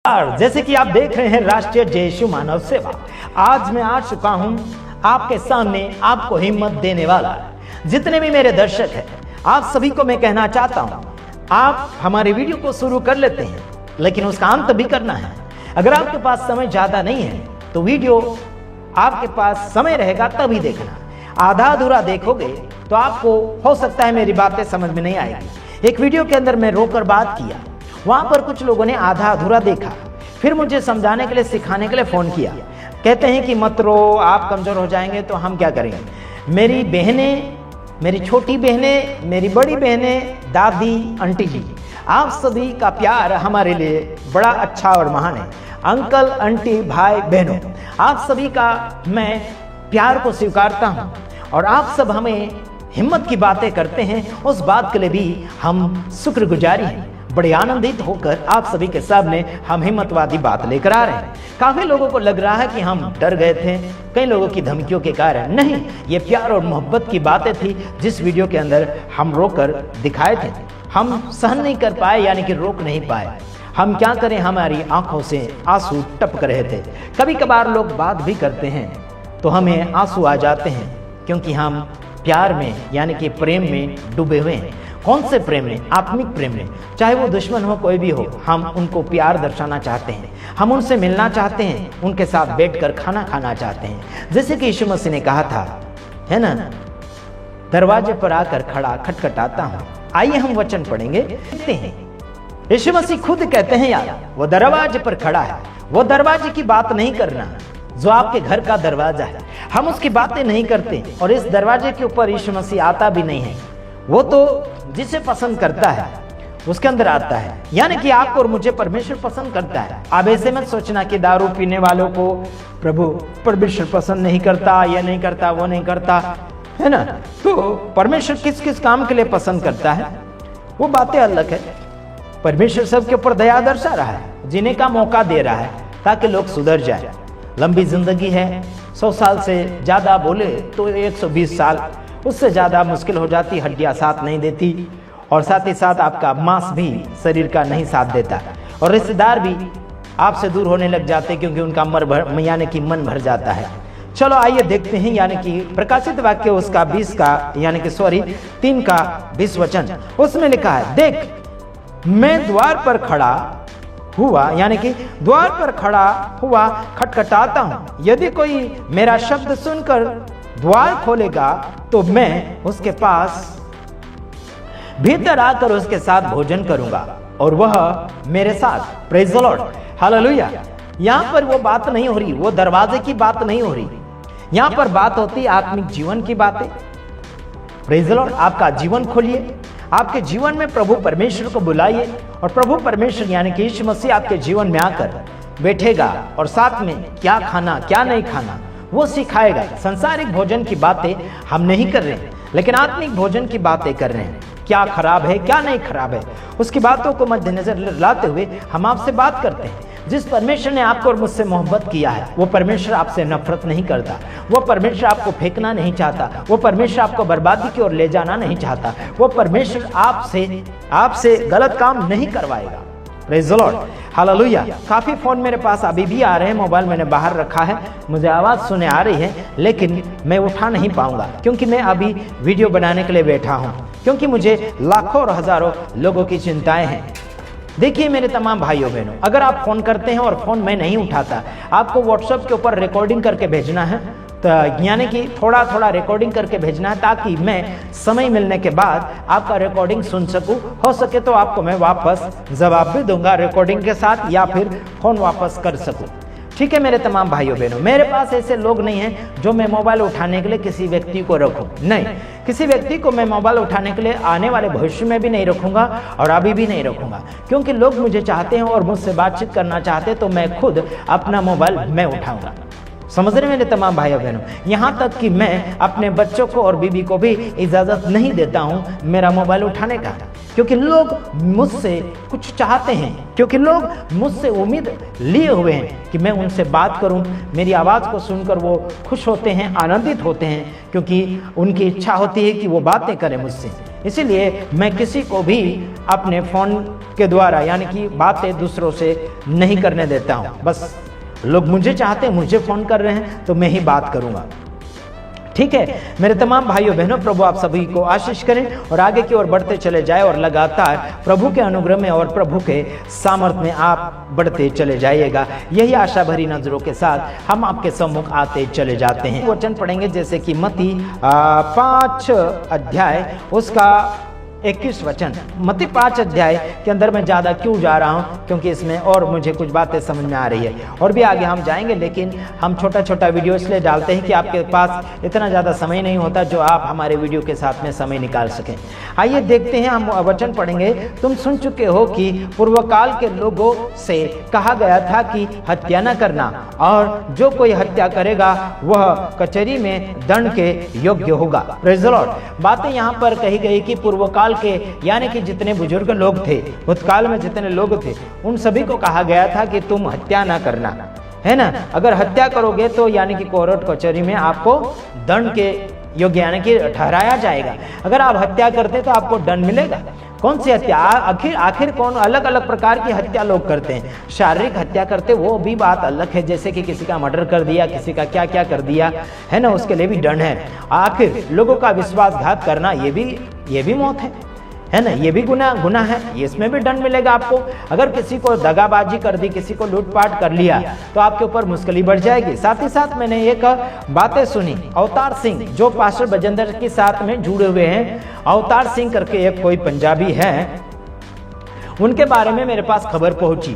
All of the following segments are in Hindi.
जैसे कि आप देख रहे हैं राष्ट्रीय जय यीशु मानव सेवा। आज मैं आ चुका हूं आपके सामने आपको हिम्मत देने वाला। जितने भी मेरे दर्शक हैं, आप सभी को मैं कहना चाहता हूं, आप हमारे वीडियो को शुरू कर लेते हैं, लेकिन उसका अंत भी करना है। अगर आपके पास समय ज्यादा नहीं है तो वीडियो आपके पास समय रहेगा तभी देखना। आधा अधूरा देखोगे तो आपको हो सकता है मेरी बातें समझ में नहीं आएगी। एक वीडियो के अंदर मैं रोकर बात किया, वहां पर कुछ लोगों ने आधा अधूरा देखा, फिर मुझे समझाने के लिए सिखाने के लिए फोन किया। कहते हैं कि मत रो, आप कमजोर हो जाएंगे तो हम क्या करेंगे। मेरी बहनें, मेरी छोटी बहनें, मेरी बड़ी बहनें, दादी, आंटी जी, आप सभी का प्यार हमारे लिए बड़ा अच्छा और महान है। अंकल, आंटी, भाई, बहनों, आप सभी का मैं प्यार को स्वीकारता हूं और आप सब हमें हिम्मत की बातें करते हैं, उस बात के लिए भी हम शुक्रगुजारी हैं। बड़े आनंदित होकर आप सभी के सामने हम हिम्मतवादी बात लेकर आ रहे हैं। काफी लोगों को लग रहा है कि हम डर गए थे कई लोगों की धमकियों के कारण। नहीं, ये प्यार और मोहब्बत की बातें थी जिस वीडियो के अंदर हम रोकर दिखाए थे। हम सहन नहीं कर पाए, यानी कि रोक नहीं पाए। हम क्या करें, हमारी आंखों से आंसू टपक रहे थे। कभी कभार लोग बात भी करते हैं तो हमें आंसू आ जाते हैं, क्योंकि हम प्यार में यानी कि प्रेम में डूबे हुए हैं। कौन से प्रेम में? आत्मिक प्रेम में। चाहे वो दुश्मन हो, कोई भी हो, हम उनको प्यार दर्शाना चाहते हैं, हम उनसे मिलना चाहते हैं, उनके साथ बैठकर खाना खाना चाहते हैं। जैसे कि यीशु मसीह ने कहा था, है ना, दरवाजे पर आकर खड़ा खटखटाता हूं। आइए हम वचन पढ़ेंगे, देखते हैं। यीशु मसीह खुद कहते हैं, यार वो दरवाजे पर खड़ा है। वो दरवाजे की बात नहीं करना जो आपके घर का दरवाजा है, हम उसकी बातें नहीं करते। और इस दरवाजे के ऊपर यीशु मसीह आता भी नहीं है। वो तो जिसे पसंद करता है उसके अंदर आता है, यानी कि आपको और मुझे परमेश्वर पसंद करता है। अब ऐसे मत सोचना कि दारू पीने वालों को प्रभु परमेश्वर पसंद नहीं करता, ये नहीं करता, वो नहीं करता, है ना। तो परमेश्वर किस किस काम के लिए पसंद करता है वो बातें अलग है। परमेश्वर सबके ऊपर दया दर्शा रहा है, जीने का मौका दे रहा है ताकि लोग सुधर जाए। लंबी जिंदगी है, 100 साल से ज्यादा बोले तो 120 साल, उससे ज्यादा मुश्किल हो जाती, हड्डियां साथ नहीं देती, और साथ ही साथ आपका मांस भी शरीर का नहीं साथ देता, और रिश्तेदार भी आपसे दूर होने लग जाते क्योंकि उनका यानी कि मन भर जाता है। चलो आइए देखते हैं, यानी कि प्रकाशित वाक्य उसका 20 का यानी कि 3 का 20 वचन, उसमें लिखा है, देख मैं द्वार पर खड़ा हुआ, यानी कि द्वार पर खड़ा हुआ खटखटाता हूं। यदि कोई मेरा शब्द सुनकर द्वार खोलेगा तो मैं उसके पास भीतर आकर उसके साथ भोजन करूंगा और वह मेरे साथ। Praise the Lord, hallelujah. यहां पर वो बात नहीं हो रही, वो दरवाजे की बात नहीं हो रही, यहां पर बात होती आत्मिक जीवन की बातें। प्रेज द लॉर्ड, आपका जीवन खोलिए, आपके जीवन में प्रभु परमेश्वर को बुलाइए, और प्रभु परमेश्वर यानी कि यीशु मसीह आपके जीवन में आकर बैठेगा और साथ में क्या खाना क्या नहीं खाना वो सिखाएगा। सांसारिक भोजन की बातें हम नहीं कर रहे हैं, लेकिन आत्मिक भोजन की बातें कर रहे हैं। क्या खराब है क्या नहीं खराब है उसकी बातों को मद्देनजर लाते हुए हम आपसे बात करते हैं। जिस परमेश्वर ने आपको और मुझसे मोहब्बत किया है, वो परमेश्वर आपसे नफरत नहीं करता, वो परमेश्वर आपको फेंकना नहीं चाहता, वो परमेश्वर आपको बर्बादी की ओर ले जाना नहीं चाहता, वो परमेश्वर आपसे गलत काम नहीं करवाएगा। Praise the Lord, hallelujah. काफी फोन मेरे पास अभी भी आ रहे हैं, मोबाइल मैंने बाहर रखा है, मुझे आवाज सुने आ रही है, लेकिन मैं उठा नहीं पाऊंगा क्योंकि मैं अभी वीडियो बनाने के लिए बैठा हूं, क्योंकि मुझे लाखों और हजारों लोगों की चिंताएं हैं। देखिए मेरे तमाम भाइयों बहनों, अगर आप फोन करते हैं और फोन मैं नहीं उठाता, आपको व्हाट्सएप के ऊपर रिकॉर्डिंग करके भेजना है, तो यानी कि थोड़ा थोड़ा रिकॉर्डिंग करके भेजना है, ताकि मैं समय मिलने के बाद आपका रिकॉर्डिंग सुन सकूं। हो सके तो आपको मैं वापस जवाब भी दूंगा रिकॉर्डिंग के साथ, या फिर फोन वापस कर सकूं। ठीक है मेरे तमाम भाइयों बहनों, मेरे पास ऐसे लोग नहीं हैं जो मैं मोबाइल उठाने के लिए किसी व्यक्ति को रखूं। नहीं, किसी व्यक्ति को मैं मोबाइल उठाने के लिए आने वाले भविष्य में भी नहीं रखूंगा और अभी भी नहीं रखूंगा, क्योंकि लोग मुझे चाहते हैं और मुझसे बातचीत करना चाहते हैं, तो मैं खुद अपना मोबाइल मैं उठाऊंगा। समझ रहे मेरे तमाम भाइयों बहनों, यहाँ तक कि मैं अपने बच्चों को और बीबी को भी इजाजत नहीं देता हूँ मेरा मोबाइल उठाने का, क्योंकि लोग मुझसे कुछ चाहते हैं, क्योंकि लोग मुझसे उम्मीद लिए हुए हैं कि मैं उनसे बात करूं। मेरी आवाज़ को सुनकर वो खुश होते हैं, आनंदित होते हैं, क्योंकि उनकी इच्छा होती है कि वो बातें करें मुझसे। इसीलिए मैं किसी को भी अपने फ़ोन के द्वारा यानी कि बातें दूसरों से नहीं करने देता हूँ। बस लोग मुझे चाहते हैं, मुझे फ़ोन कर रहे हैं तो मैं ही बात करूँगा। ठीक है मेरे तमाम भाइयों बहनों, प्रभु आप सभी को आशीष करें और आगे की ओर बढ़ते चले जाए और लगातार प्रभु के अनुग्रह में और प्रभु के सामर्थ्य में आप बढ़ते चले जाइएगा। यही आशा भरी नजरों के साथ हम आपके सम्मुख आते चले जाते हैं। वचन पढ़ेंगे जैसे कि मत्ती 5 अध्याय उसका 21 वचन। मत्ती 5 अध्याय के अंदर मैं ज़्यादा क्यों जा रहा हूँ, क्योंकि इसमें और मुझे कुछ बातें समझ में आ रही है और भी आगे हम जाएंगे, लेकिन हम छोटा छोटा वीडियो इसलिए डालते हैं कि आपके पास इतना ज़्यादा समय नहीं होता जो आप हमारे वीडियो के साथ में समय निकाल सकें। आइए देखते हैं, हम वचन पढ़ेंगे। तुम सुन चुके हो कि पूर्व काल के लोगों से कहा गया था कि हत्या न करना, और जो कोई हत्या करेगा वह कचहरी में दंड के योग्य होगा। Praise the Lord. बातें यहाँ पर कही गई कि पूर्व काल के यानी कि जितने बुजुर्ग लोग थे, भूतकाल में जितने लोग थे, उन सभी को कहा गया था कि तुम हत्या ना करना, है ना। अगर हत्या करोगे तो यानी कि कोर्ट कचहरी में आपको दंड के योग्य यानी कि ठहराया जाएगा। अगर आप हत्या करते तो आपको दंड मिलेगा। कौन सी हत्या? आखिर कौन? अलग अलग प्रकार की हत्या लोग करते हैं। शारीरिक हत्या करते वो भी बात अलग है, जैसे कि किसी का मर्डर कर दिया, किसी का क्या क्या कर दिया, है ना, उसके लिए भी दंड है। आखिर लोगों का विश्वासघात करना ये भी मौत है ना, ये भी गुनाह है, इसमें भी दंड मिलेगा आपको। अगर किसी को दगाबाजी कर दी, किसी को लूटपाट कर लिया तो आपके ऊपर मुश्किल बढ़ जाएगी। साथ ही साथ मैंने एक बातें सुनी, अवतार सिंह जो पास्टर बजेंद्र के साथ में जुड़े हुए हैं, अवतार सिंह करके एक कोई पंजाबी है, उनके बारे में मेरे पास खबर पहुंची।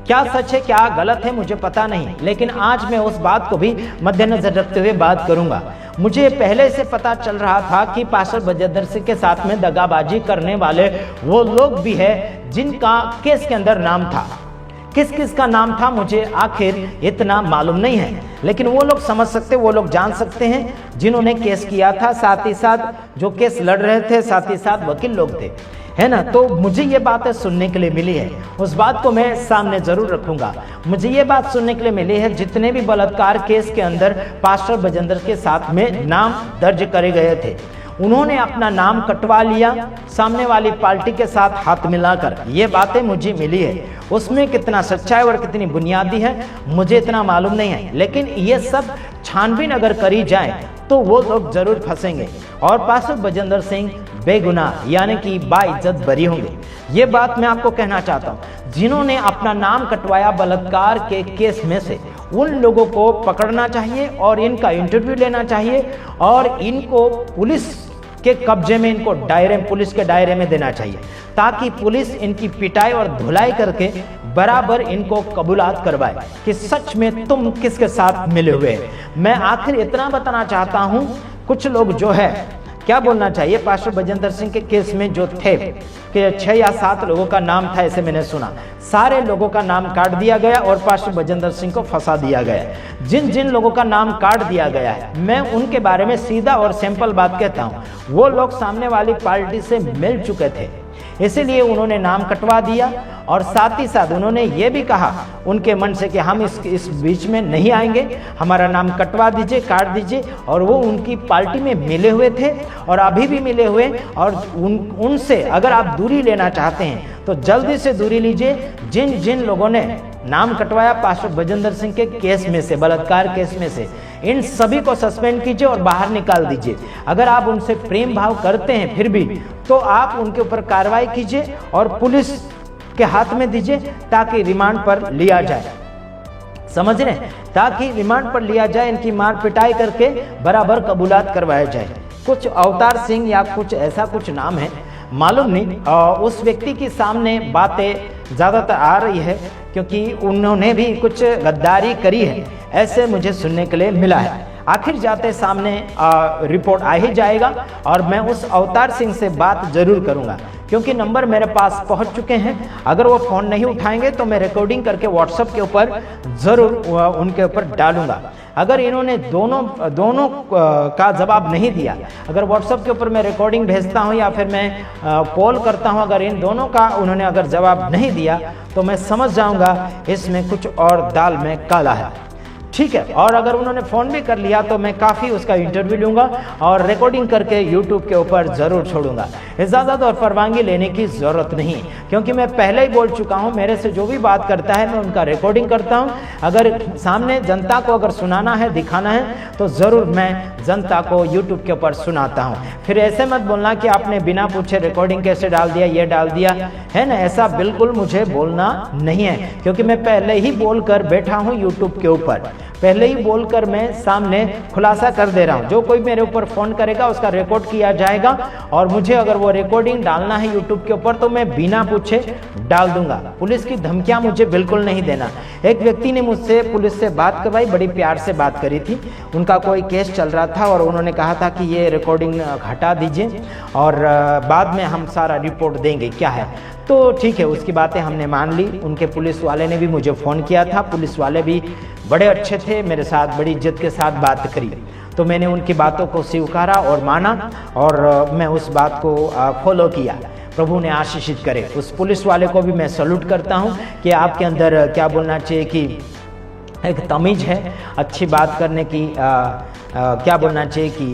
क्या सच है क्या गलत है मुझे पता नहीं, लेकिन आज मैं उस बात को भी मद्देनजर रखते हुए बात करूंगा। मुझे पहले से पता चल रहा था कि पास्टर बजेंद्र सिंह के साथ में दगाबाजी करने वाले वो लोग भी हैं जिनका केस के अंदर नाम था। किस किस का नाम था मुझे आखिर इतना मालूम नहीं है, लेकिन वो लोग समझ सकते, वो लोग जान सकते हैं जिन्होंने केस किया था, साथ ही साथ जो केस लड़ रहे थे, साथ ही साथ वकील लोग थे, है ना। तो मुझे ये बातें सुनने के लिए मिली है, उस बात को मैं सामने जरूर रखूंगा। मुझे ये बात सुनने के लिए मिली है, जितने भी बलात्कार केस के अंदर पास्टर बजेंद्र के साथ में नाम दर्ज करे गए थे, उन्होंने अपना नाम कटवा लिया सामने वाली पार्टी के साथ हाथ मिलाकर। ये बातें मुझे मिली है, उसमें कितना सच्चाई और कितनी बुनियादी है मुझे इतना मालूम नहीं है, लेकिन ये सब छानबीन अगर करी जाए तो वो लोग जरूर फंसेंगे और पास्टर बजेंद्र सिंह बेगुनाह यानी कि बाइज्जत बरी होंगे। ये बात मैं आपको कहना चाहता हूँ। जिन्होंने अपना नाम कटवाया बलात्कार के केस में से, उन लोगों को पकड़ना चाहिए और इनका इंटरव्यू लेना चाहिए और इनको पुलिस के कब्जे में, इनको पुलिस के दायरे में देना चाहिए, ताकि पुलिस इनकी पिटाई और धुलाई करके बराबर इनको कबूलात करवाए कि सच में तुम किसके साथ मिले हुए। मैं आखिर इतना बताना चाहता हूं, कुछ लोग जो है क्या बोलना चाहिए, पास्टर बजेंद्र सिंह के केस में जो थे कि 6 या 7 लोगों का नाम था, ऐसे मैंने सुना, सारे लोगों का नाम काट दिया गया और पास्टर बजेंद्र सिंह को फंसा दिया गया। जिन जिन लोगों का नाम काट दिया गया है, मैं उनके बारे में सीधा और सिंपल बात कहता हूँ, वो लोग सामने वाली पार्टी से मिल चुके थे, इसीलिए उन्होंने नाम कटवा दिया और साथ ही साथ उन्होंने ये भी कहा उनके मन से कि हम इस बीच में नहीं आएंगे, हमारा नाम कटवा दीजिए, काट दीजिए। और वो उनकी पार्टी में मिले हुए थे और अभी भी मिले हुए, और उनसे अगर आप दूरी लेना चाहते हैं तो जल्दी से दूरी लीजिए। जिन जिन लोगों ने नाम कटवाया पास्टर बजेंद्र सिंह के केस में से, बलात्कार केस में से, इन सभी को सस्पेंड कीजिए और बाहर निकाल दीजिए। अगर आप उनसे प्रेम भाव करते हैं फिर भी, तो आप उनके ऊपर कार्रवाई कीजिए और पुलिस के हाथ में दीजिए ताकि रिमांड पर लिया जाए। समझ रहे हैं? ताकि रिमांड पर लिया जाए, इनकी मार पिटाई करके बराबर कबूलात करवाया जाए। कुछ अवतार सिंह या कुछ ऐसा कुछ नाम है, मालूम नहीं, उस व्यक्ति की सामने बातें ज़्यादातर आ रही है क्योंकि उन्होंने भी कुछ गद्दारी करी है, ऐसे मुझे सुनने के लिए मिला है। आखिर जाते सामने रिपोर्ट आ ही जाएगा और मैं उस अवतार सिंह से बात जरूर करूंगा, क्योंकि नंबर मेरे पास पहुंच चुके हैं। अगर वो फ़ोन नहीं उठाएंगे तो मैं रिकॉर्डिंग करके व्हाट्सएप के ऊपर ज़रूर उनके ऊपर डालूंगा। अगर इन्होंने दोनों का जवाब नहीं दिया, अगर व्हाट्सएप के ऊपर मैं रिकॉर्डिंग भेजता हूं या फिर मैं कॉल करता हूं, अगर इन दोनों का उन्होंने अगर जवाब नहीं दिया तो मैं समझ जाऊंगा इसमें कुछ और दाल में काला है। ठीक है। और अगर उन्होंने फ़ोन भी कर लिया तो मैं काफ़ी उसका इंटरव्यू लूँगा और रिकॉर्डिंग करके यूट्यूब के ऊपर ज़रूर छोड़ूंगा। इजाज़त और परवानगी लेने की ज़रूरत नहीं, क्योंकि मैं पहले ही बोल चुका हूँ, मेरे से जो भी बात करता है मैं उनका रिकॉर्डिंग करता हूँ। अगर सामने जनता को अगर सुनाना है, दिखाना है, तो ज़रूर मैं जनता को यूट्यूब के ऊपर सुनाता हूँ। फिर ऐसे मत बोलना कि आपने बिना पूछे रिकॉर्डिंग कैसे डाल दिया, ये डाल दिया, है ना। ऐसा बिल्कुल मुझे बोलना नहीं है, क्योंकि मैं पहले ही बोलकर बैठा हूँ यूट्यूब के ऊपर, पहले ही बोलकर मैं सामने खुलासा कर दे रहा हूँ। जो कोई मेरे ऊपर फ़ोन करेगा उसका रिकॉर्ड किया जाएगा, और मुझे अगर वो रिकॉर्डिंग डालना है यूट्यूब के ऊपर तो मैं बिना पूछे डाल दूंगा। पुलिस की धमकियां मुझे बिल्कुल नहीं देना। एक व्यक्ति ने मुझसे पुलिस से बात करवाई, बड़ी प्यार से बात करी थी। उनका कोई केस चल रहा था और उन्होंने कहा था कि ये रिकॉर्डिंग हटा दीजिए और बाद में हम सारा रिपोर्ट देंगे, क्या है। तो ठीक है, उसकी बातें हमने मान ली। उनके पुलिस वाले ने भी मुझे फ़ोन किया था, पुलिस वाले भी बड़े अच्छे थे, मेरे साथ बड़ी इज्जत के साथ बात करी। तो मैंने उनकी बातों को स्वीकारा और माना, और मैं उस बात को फॉलो किया। प्रभु ने आशीषित करे। उस पुलिस वाले को भी मैं सैल्यूट करता हूँ कि आपके अंदर क्या बोलना चाहिए कि एक तमीज है, अच्छी बात करने की क्या बोलना चाहिए कि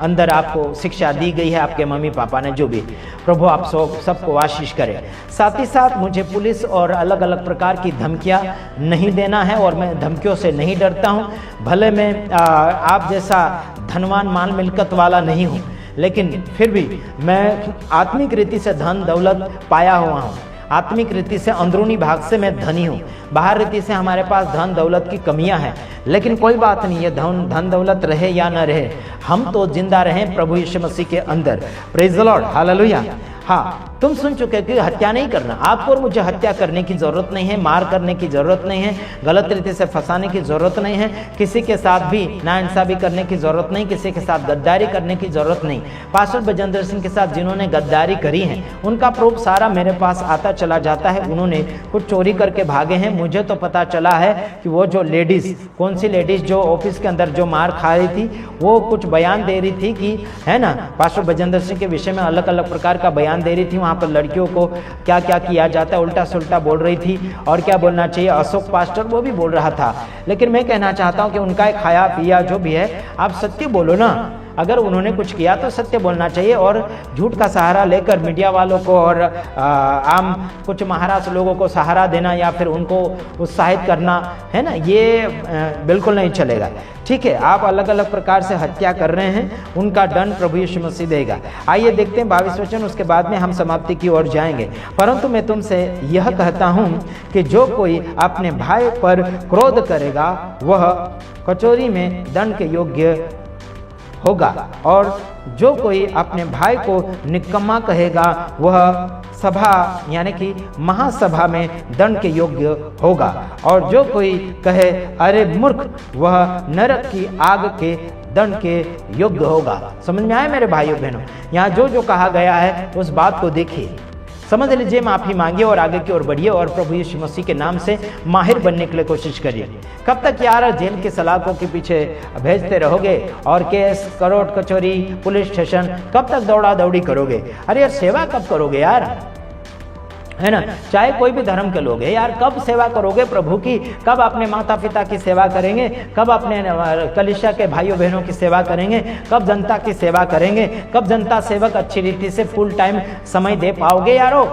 अंदर आपको शिक्षा दी गई है आपके मम्मी पापा ने, जो भी। प्रभु आप सबको आशीष करे। साथ ही साथ मुझे पुलिस और अलग अलग प्रकार की धमकियां नहीं देना है, और मैं धमकियों से नहीं डरता हूं। भले मैं आप जैसा धनवान माल मिल्कत वाला नहीं हूं, लेकिन फिर भी मैं आत्मिक रीति से धन दौलत पाया हुआ हूँ। आत्मिक रीति से अंदरूनी भाग से मैं धनी हूँ। बाहर रीति से हमारे पास धन दौलत की कमियां हैं, लेकिन कोई बात नहीं, ये धन दौलत रहे या न रहे, हम तो जिंदा रहें प्रभु यीशु मसीह के अंदर। Praise the Lord, hallelujah. हाँ, तुम सुन चुके कि हत्या नहीं करना। आपको और मुझे हत्या करने की जरूरत नहीं है, मार करने की जरूरत नहीं है, गलत रीति से फंसाने की जरूरत नहीं है, किसी के साथ भी नाइंसाफी करने की जरूरत नहीं, किसी के साथ गद्दारी करने की जरूरत नहीं। पास्टर बजेंद्र सिंह के साथ जिन्होंने गद्दारी करी है, उनका प्रूफ सारा मेरे पास आता चला जाता है। उन्होंने कुछ चोरी करके भागे हैं। मुझे तो पता चला है कि वो जो लेडीज, कौन सी लेडीज जो ऑफिस के अंदर जो मार खा रही थी, वो कुछ बयान दे रही थी कि, है ना, पास्टर बजेंद्र सिंह के विषय में अलग अलग प्रकार का बयान दे रही थी। वहाँ पर लड़कियों को क्या क्या किया जाता है, उल्टा सुल्टा बोल रही थी। और क्या बोलना चाहिए, अशोक पास्टर वो भी बोल रहा था। लेकिन मैं कहना चाहता हूँ कि उनका खाया पिया जो भी है, आप सत्य बोलो ना। अगर उन्होंने कुछ किया तो सत्य बोलना चाहिए, और झूठ का सहारा लेकर मीडिया वालों को और आम कुछ महाराज लोगों को सहारा देना या फिर उनको उत्साहित करना, है ना, ये बिल्कुल नहीं चलेगा। ठीक है, आप अलग अलग प्रकार से हत्या कर रहे हैं, उनका दंड प्रभु यीशु मसीह देगा। आइए देखते हैं 22 वचन, उसके बाद में हम समाप्ति की ओर जाएंगे। परंतु मैं तुमसे यह कहता हूँ कि जो कोई अपने भाई पर क्रोध करेगा वह कचौरी में दंड के योग्य होगा, और जो कोई अपने भाई को निकम्मा कहेगा वह सभा यानी कि महासभा में दंड के योग्य होगा, और जो कोई कहे अरे मूर्ख वह नरक की आग के दंड के योग्य होगा। समझ में आया मेरे भाइयों बहनों? यहाँ जो जो कहा गया है उस बात को देखिए, समझ लीजिए, माफी मांगिए और आगे की ओर बढ़िए, और प्रभु यीशु मसीह के नाम से माहिर बनने के लिए कोशिश करिए। कब तक यार जेल के सलाखों के पीछे भेजते रहोगे और केस, कोर्ट कचौरी, पुलिस स्टेशन, कब तक दौड़ा दौड़ी करोगे? अरे यार सेवा कब करोगे यार, है ना? चाहे कोई भी धर्म के लोग हैं यार, कब सेवा करोगे प्रभु की? कब अपने माता पिता की सेवा करेंगे? कब अपने कलीसिया के भाइयों बहनों की सेवा करेंगे? कब जनता की सेवा करेंगे? कब जनता सेवक अच्छी रीति से फुल टाइम समय दे पाओगे यारो?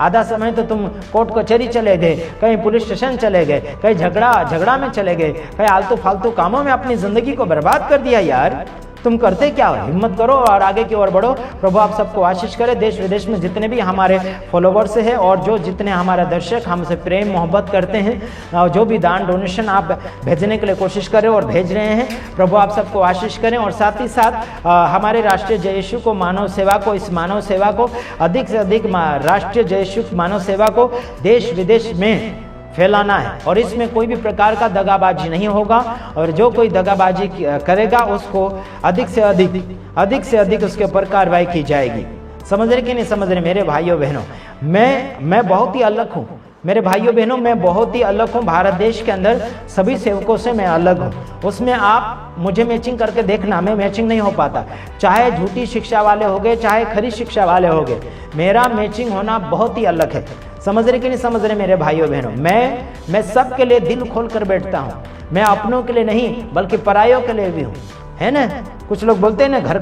आधा समय तो तुम कोर्ट कचहरी चले गए, कहीं पुलिस स्टेशन चले गए, कहीं झगड़ा में चले गए, कहीं आलतू फालतू कामों में अपनी जिंदगी को बर्बाद कर दिया यार। तुम करते क्या हो? हिम्मत करो और आगे की ओर बढ़ो। प्रभु आप सबको आशीष करे। देश विदेश में जितने भी हमारे फॉलोवर्स हैं और जो जितने हमारे दर्शक हमसे प्रेम मोहब्बत करते हैं, जो भी दान डोनेशन आप भेजने के लिए कोशिश करें और भेज रहे हैं, प्रभु आप सबको आशीष करें। और साथ ही साथ हमारे राष्ट्रीय जय यीशु को मानव सेवा को, इस मानव सेवा को अधिक से अधिक राष्ट्रीय जय यीशु मानव सेवा को देश विदेश में फैलाना है, और इसमें कोई भी प्रकार का दगाबाजी नहीं होगा, और जो कोई दगाबाजी करेगा उसको अधिक से अधिक उसके ऊपर कार्रवाई की जाएगी। समझ रहे कि नहीं समझ रहे मेरे भाइयों बहनों? मैं बहुत ही अलग हूँ मेरे भाइयों बहनों, मैं बहुत ही अलग हूँ। भारत देश के अंदर सभी सेवकों से मैं अलग हूँ। उसमें आप मुझे मैचिंग करके देखना, मैं मैचिंग नहीं हो पाता। चाहे झूठी शिक्षा वाले हो गए, चाहे खरी शिक्षा वाले हो गए, मेरा मैचिंग होना बहुत ही अलग है। समझ रहे कि नहीं समझ रहे मेरे भाइयों बहनों? मैं सबके लिए दिल खोल कर बैठता हूँ। मैं अपनों के लिए नहीं बल्कि परायों के लिए भी हूँ, है ना। कुछ लोग बोलते हैं ना घर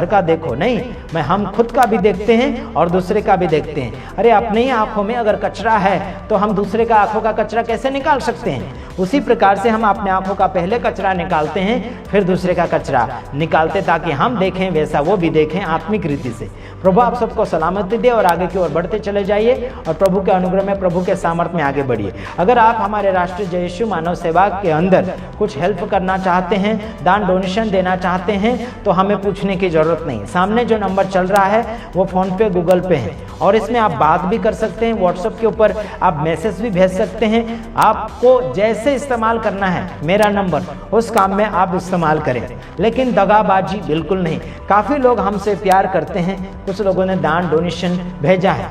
का देखो, नहीं, मैं हम खुद का भी देखते हैं और दूसरे का भी देखते हैं। अरे अपने ही आंखों में अगर कचरा है तो हम दूसरे का आंखों का कचरा कैसे निकाल सकते हैं? उसी प्रकार से हम अपने आंखों का पहले कचरा निकालते हैं, फिर दूसरे का कचरा निकालते, ताकि हम देखें वैसा वो भी देखें आत्मिक रीति से। प्रभु आप सबको सलामती दे और आगे की ओर बढ़ते चले जाइए और प्रभु के अनुग्रह में, प्रभु के सामर्थ्य में आगे बढ़िए। अगर आप हमारे राष्ट्रीय जय यीशु मानव सेवा के अंदर कुछ हेल्प करना चाहते हैं, दान डोनेशन देना चाहते हैं, तो हमें पूछने की जरूरत नहीं। सामने जो नंबर चल रहा है वो फोन पे, गूगल पे है, और इसमें आप बात भी कर सकते हैं। व्हाट्सएप के ऊपर आप मैसेज भी भेज सकते हैं। आपको जैसे इस्तेमाल करना है मेरा नंबर, उस काम में आप इस्तेमाल करें, लेकिन दगाबाजी बिल्कुल नहीं। काफी लोग हमसे प्यार करते हैं, कुछ लोगों ने दान डोनेशन भेजा है।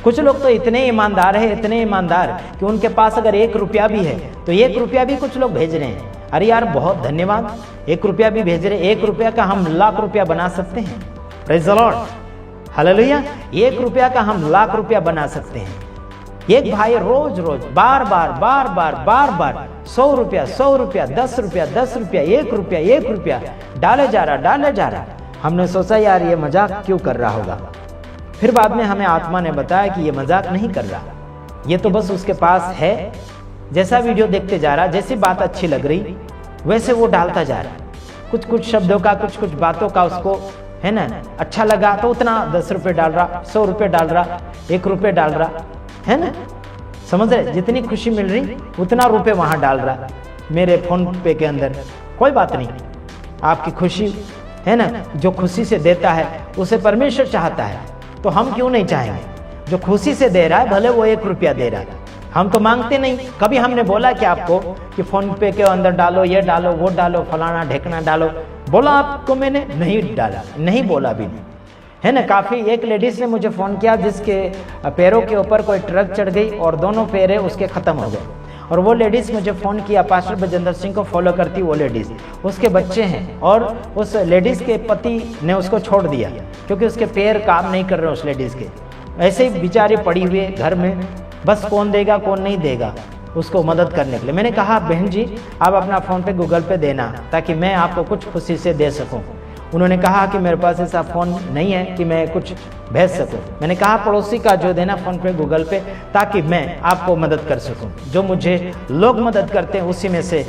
कुछ लोग तो इतने ईमानदार है, इतने ईमानदार कि उनके पास अगर 1 रुपया भी है तो 1 रुपया भी कुछ लोग भेज रहे हैं। अरे यार बहुत धन्यवाद, 1 रुपया भी भेज रहे। 1 रुपया का हम लाख रुपया बना सकते हैं। Praise the Lord, hallelujah. 1 रुपया का हम लाख रुपया बना सकते हैं। एक भाई रोज रोज बार बार 100 रुपया 10 रुपया 1 रुपया डाले जा रहा। हमने सोचा यार ये मजाक क्यों कर रहा होगा। फिर बाद में हमें आत्मा ने बताया कि ये मजाक नहीं कर रहा, ये तो बस उसके पास है। जैसा वीडियो देखते जा रहा, जैसी बात अच्छी लग रही वैसे वो डालता जा रहा। कुछ शब्दों का, कुछ बातों का उसको, है ना, अच्छा लगा तो उतना 10 रुपये डाल रहा, 100 रुपये डाल रहा, 1 रुपये डाल रहा, है ना। समझ रहे? जितनी खुशी मिल रही उतना रुपये वहां डाल रहा मेरे फोन पे के अंदर। कोई बात नहीं, आपकी खुशी है ना, जो खुशी से देता है उसे परमेश्वर चाहता है, तो हम क्यों नहीं चाहेंगे? जो खुशी से दे रहा है भले वो 1 रुपया दे रहा है, हम तो मांगते नहीं। कभी हमने बोला कि आपको कि फोन पे के अंदर डालो, ये डालो, वो डालो, फलाना ढेकना डालो? बोला आपको मैंने? नहीं डाला, नहीं बोला भी नहीं, है ना। काफ़ी एक लेडीज ने मुझे फ़ोन किया जिसके पैरों के ऊपर कोई ट्रक चढ़ गई और दोनों पैरे उसके ख़त्म हो गए, और वो लेडीज़ मुझे फ़ोन किया। पास्टर बजेंद्र सिंह को फॉलो करती वो लेडीज़, उसके बच्चे हैं, और उस लेडीज़ के पति ने उसको छोड़ दिया क्योंकि उसके पैर काम नहीं कर रहे उस लेडीज़ के। ऐसे ही बेचारी पड़ी हुई है घर में, बस कौन देगा कौन नहीं देगा उसको मदद करने के लिए। मैंने कहा बहन जी आप अपना फ़ोन पे गूगल पे देना ताकि मैं आपको कुछ खुशी से दे सकूं। उन्होंने कहा कि मेरे पास ऐसा फ़ोन नहीं है कि मैं कुछ भेज सकूं। मैंने कहा पड़ोसी का जो देना फ़ोन पे गूगल पे, ताकि मैं आपको मदद कर सकूं। जो मुझे लोग मदद करते हैं उसी में से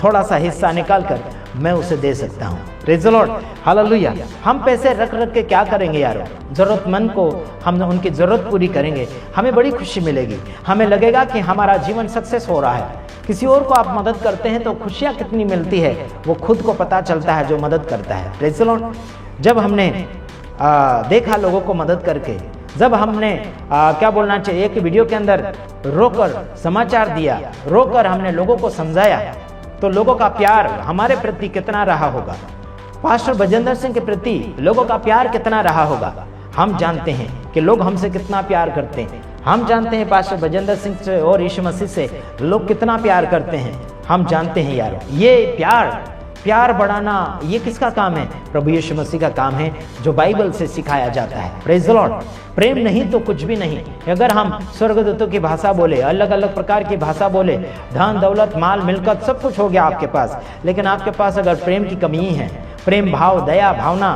थोड़ा सा हिस्सा निकाल कर मैं उसे दे सकता हूँ। Praise the Lord, hallelujah. हम पैसे रख के क्या करेंगे यारो? ज़रूरतमंद को हम उनकी ज़रूरत पूरी करेंगे, हमें बड़ी खुशी मिलेगी। हमें लगेगा कि हमारा जीवन सक्सेस हो रहा है। किसी और को आप मदद करते हैं तो खुशियाँ कितनी मिलती है वो खुद को पता चलता है जो मदद करता है। Praise the Lord. जब हमने देखा लोगों को मदद करके, जब हमने क्या बोलना चाहिए, एक वीडियो के अंदर रोकर समाचार दिया, रोकर हमने लोगों को समझाया, तो लोगों का प्यार हमारे प्रति कितना रहा होगा, पास्टर बजेंद्र सिंह के प्रति लोगों का प्यार कितना रहा होगा। हम जानते हैं कि लोग हमसे कितना प्यार करते हैं। हम जानते हैं पास्टर बजेंद्र सिंह से और यीशु मसीह से लोग कितना प्यार करते हैं। हम जानते हैं यार, ये प्यार बढ़ाना ये किसका काम है? प्रभु यीशु मसीह का काम है, जो बाइबल से सिखाया जाता है। Praise the Lord. प्रेम नहीं तो कुछ भी नहीं। अगर हम स्वर्गदूतों की भाषा बोले, अलग अलग प्रकार की भाषा बोले, धन दौलत माल मिलकत सब कुछ हो गया आपके पास, लेकिन आपके पास अगर प्रेम की कमी है, प्रेम भाव दया भावना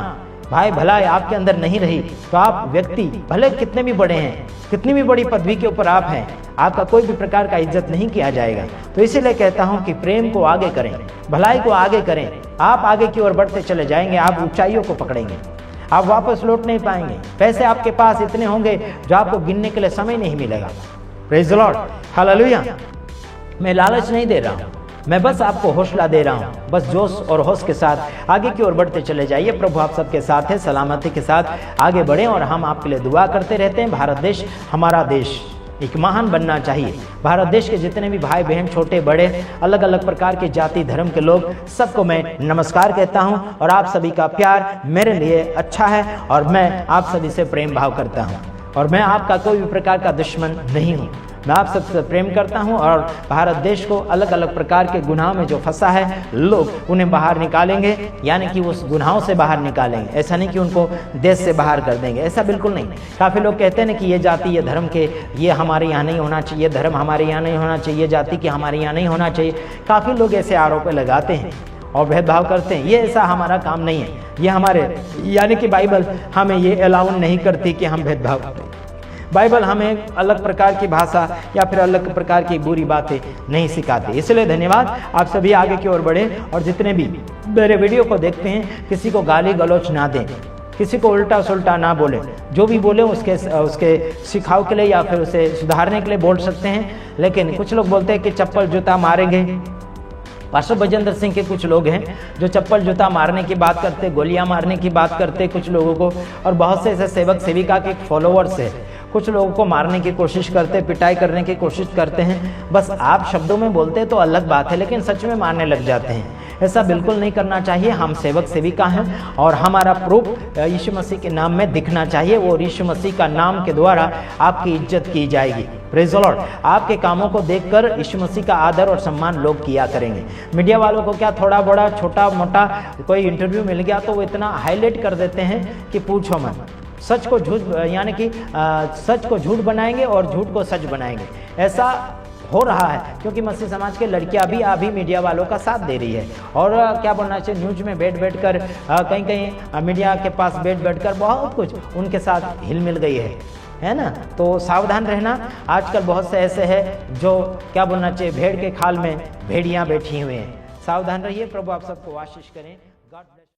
भाई भलाई आपके अंदर नहीं रही, तो आप व्यक्ति भले कितने भी बड़े हैं, कितनी भी बड़ी पदवी के ऊपर आप हैं, आपका कोई भी प्रकार का इज्जत नहीं किया जाएगा। तो इसीलिए कहता हूं कि प्रेम को आगे करें, भलाई को आगे करें। आप आगे की ओर बढ़ते चले जाएंगे, आप ऊंचाइयों को पकड़ेंगे, आप वापस लौट नहीं पाएंगे। पैसे आपके पास इतने होंगे जो आपको गिनने के लिए समय नहीं मिलेगा। Praise the Lord, hallelujah. मैं लालच नहीं दे रहा हूँ, मैं बस आपको हौसला दे रहा हूँ। बस जोश और होश के साथ आगे की ओर बढ़ते चले जाइए। प्रभु आप सबके साथ है, सलामती के साथ आगे बढ़ें, और हम आपके लिए दुआ करते रहते हैं। भारत देश हमारा देश एक महान बनना चाहिए। भारत देश के जितने भी भाई बहन, छोटे बड़े, अलग अलग प्रकार के जाति धर्म के लोग, सबको मैं नमस्कार कहता हूं, और आप सभी का प्यार मेरे लिए अच्छा है, और मैं आप सभी से प्रेम भाव करता हूं, और मैं आपका कोई भी प्रकार का दुश्मन नहीं हूं। मैं आप सबसे प्रेम करता हूं और भारत देश को अलग अलग प्रकार के गुनाहों में जो फंसा है, लोग उन्हें बाहर निकालेंगे, यानी कि उस गुनाहों से बाहर निकालेंगे। ऐसा नहीं कि उनको देश से बाहर कर देंगे, ऐसा बिल्कुल नहीं। काफ़ी लोग कहते हैं ना कि ये जाति, ये धर्म के, ये हमारे यहाँ नहीं होना चाहिए, धर्म हमारे यहाँ नहीं होना चाहिए, ये जाति की हमारे यहाँ नहीं होना चाहिए। काफ़ी लोग ऐसे आरोप लगाते हैं और भेदभाव करते हैं। ये ऐसा हमारा काम नहीं है। ये हमारे यानी कि बाइबल हमें ये अलाउ नहीं करती कि हम भेदभाव करें। बाइबल हमें अलग प्रकार की भाषा या फिर अलग प्रकार की बुरी बातें नहीं सिखाती। इसलिए धन्यवाद, आप सभी आगे की ओर बढ़े और जितने भी मेरे वीडियो को देखते हैं, किसी को गाली गलौच ना दें, किसी को उल्टा सुल्टा ना बोले। जो भी बोले उसके सिखाव के लिए या फिर उसे सुधारने के लिए बोल सकते हैं। लेकिन कुछ लोग बोलते हैं कि चप्पल जूता मारेंगे। पास्टर बजेंद्र सिंह के कुछ लोग हैं जो चप्पल जूता मारने की बात करते, गोलियां मारने की बात करते कुछ लोगों को, और बहुत से ऐसे सेवक सेविका के फॉलोअर्स हैं, कुछ लोगों को मारने की कोशिश करते, पिटाई करने की कोशिश करते हैं। बस आप शब्दों में बोलते तो अलग बात है, लेकिन सच में मारने लग जाते हैं। ऐसा बिल्कुल नहीं करना चाहिए। हम सेवक सेविका हैं और हमारा प्रूफ यीशु मसीह के नाम में दिखना चाहिए, और यीशु मसीह का नाम के द्वारा आपकी इज्जत की जाएगी। Praise the Lord. आपके कामों को देखकर यीशु मसीह का आदर और सम्मान लोग किया करेंगे। मीडिया वालों को क्या थोड़ा बड़ा छोटा मोटा कोई इंटरव्यू मिल गया तो वो इतना हाईलाइट कर देते हैं कि पूछो मत। सच को झूठ, यानी कि सच को झूठ बनाएंगे और झूठ को सच बनाएंगे। ऐसा हो रहा है क्योंकि मसीह समाज के लड़कियां भी अभी मीडिया वालों का साथ दे रही है। और क्या बोलना चाहिए, न्यूज में बैठ कर कहीं कहीं मीडिया के पास बैठ कर बहुत कुछ उनके साथ हिल मिल गई है ना। तो सावधान रहना। आजकल बहुत से ऐसे हैं जो क्या बोलना चाहिए, भेड़ के खाल में भेड़ियां बैठी हुई हैं। सावधान रहिए। प्रभु आप सबको आशीष करें।